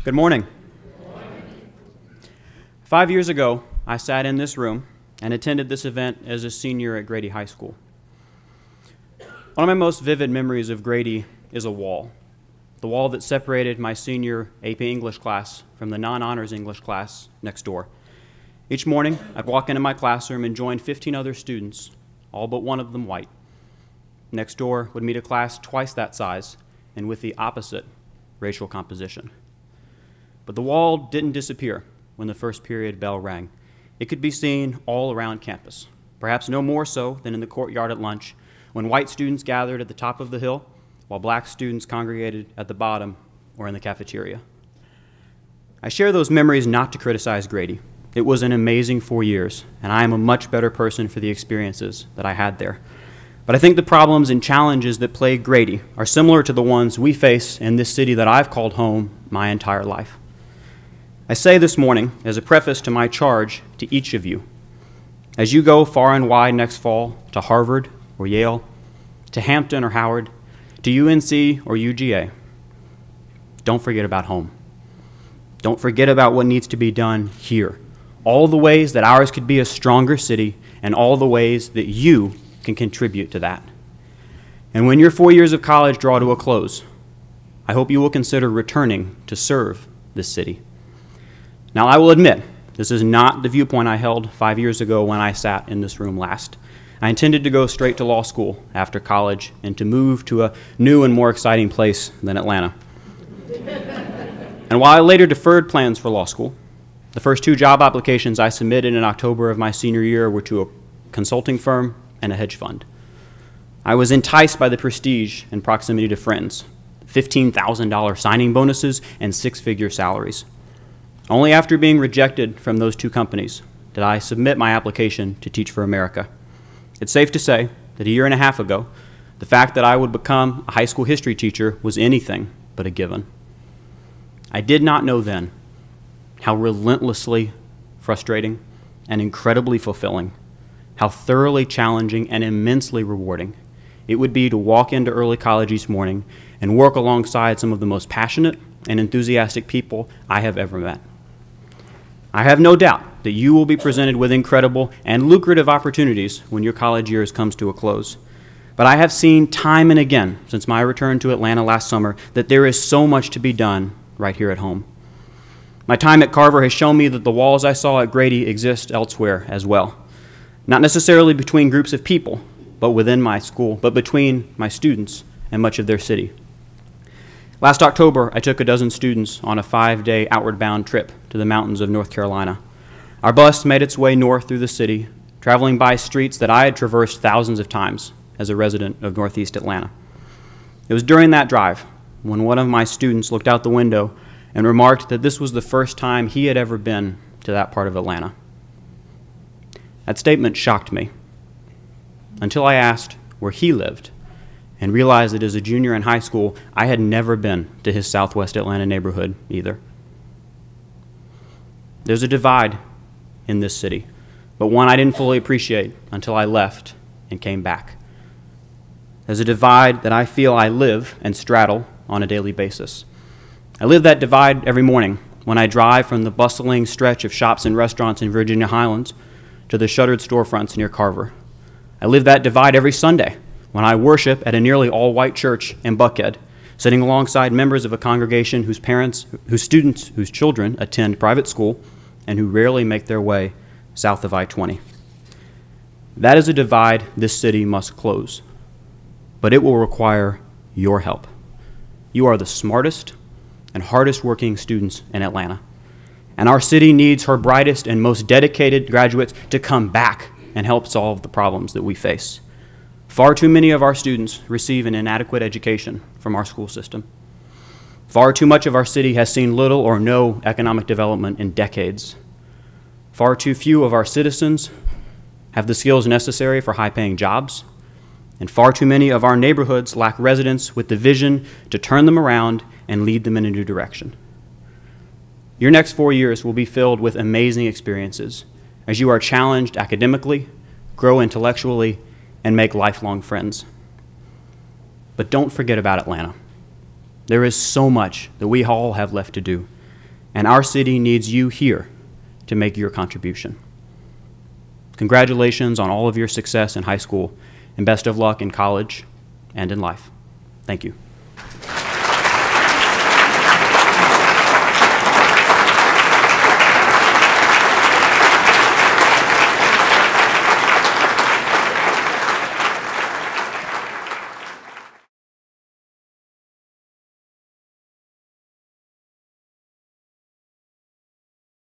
Good morning. 5 years ago, I sat in this room and attended this event as a senior at Grady High School. One of my most vivid memories of Grady is a wall. The wall that separated my senior AP English class from the non-honors English class next door. Each morning, I'd walk into my classroom and join 15 other students, all but one of them white. Next door would meet a class twice that size and with the opposite racial composition. But the wall didn't disappear when the first period bell rang. It could be seen all around campus, perhaps no more so than in the courtyard at lunch, when white students gathered at the top of the hill, while black students congregated at the bottom or in the cafeteria. I share those memories not to criticize Grady. It was an amazing 4 years, and I am a much better person for the experiences that I had there. But I think the problems and challenges that plague Grady are similar to the ones we face in this city that I've called home my entire life. I say this morning, as a preface to my charge to each of you, as you go far and wide next fall to Harvard or Yale, to Hampton or Howard, to UNC or UGA, don't forget about home. Don't forget about what needs to be done here. All the ways that ours could be a stronger city and all the ways that you can contribute to that. And when your 4 years of college draw to a close, I hope you will consider returning to serve this city. Now, I will admit, this is not the viewpoint I held 5 years ago when I sat in this room last. I intended to go straight to law school after college and to move to a new and more exciting place than Atlanta. And while I later deferred plans for law school, the first 2 job applications I submitted in October of my senior year were to a consulting firm and a hedge fund. I was enticed by the prestige and proximity to friends, $15,000 signing bonuses, and 6-figure salaries. Only after being rejected from those 2 companies did I submit my application to Teach for America. It's safe to say that a year and a half ago, the fact that I would become a high school history teacher was anything but a given. I did not know then how relentlessly frustrating and incredibly fulfilling, how thoroughly challenging and immensely rewarding it would be to walk into early college each morning and work alongside some of the most passionate and enthusiastic people I have ever met. I have no doubt that you will be presented with incredible and lucrative opportunities when your college years comes to a close. But I have seen time and again since my return to Atlanta last summer that there is so much to be done right here at home. My time at Carver has shown me that the walls I saw at Grady exist elsewhere as well. Not necessarily between groups of people, but within my school, but between my students and much of their city. Last October, I took a dozen students on a 5-day outward-bound trip to the mountains of North Carolina. Our bus made its way north through the city, traveling by streets that I had traversed thousands of times as a resident of Northeast Atlanta. It was during that drive when one of my students looked out the window and remarked that this was the first time he had ever been to that part of Atlanta. That statement shocked me until I asked where he lived and realized that as a junior in high school, I had never been to his Southwest Atlanta neighborhood either. There's a divide in this city, but one I didn't fully appreciate until I left and came back. There's a divide that I feel I live and straddle on a daily basis. I live that divide every morning when I drive from the bustling stretch of shops and restaurants in Virginia Highlands to the shuttered storefronts near Carver. I live that divide every Sunday when I worship at a nearly all-white church in Buckhead, sitting alongside members of a congregation whose parents, whose students, whose children attend private school and who rarely make their way south of I-20. That is a divide this city must close, but it will require your help. You are the smartest and hardest working students in Atlanta, and our city needs her brightest and most dedicated graduates to come back and help solve the problems that we face. Far too many of our students receive an inadequate education from our school system. Far too much of our city has seen little or no economic development in decades. Far too few of our citizens have the skills necessary for high-paying jobs, and far too many of our neighborhoods lack residents with the vision to turn them around and lead them in a new direction. Your next 4 years will be filled with amazing experiences as you are challenged academically, grow intellectually, and make lifelong friends. But don't forget about Atlanta. There is so much that we all have left to do. and our city needs you here to make your contribution. Congratulations on all of your success in high school, and best of luck in college and in life. Thank you.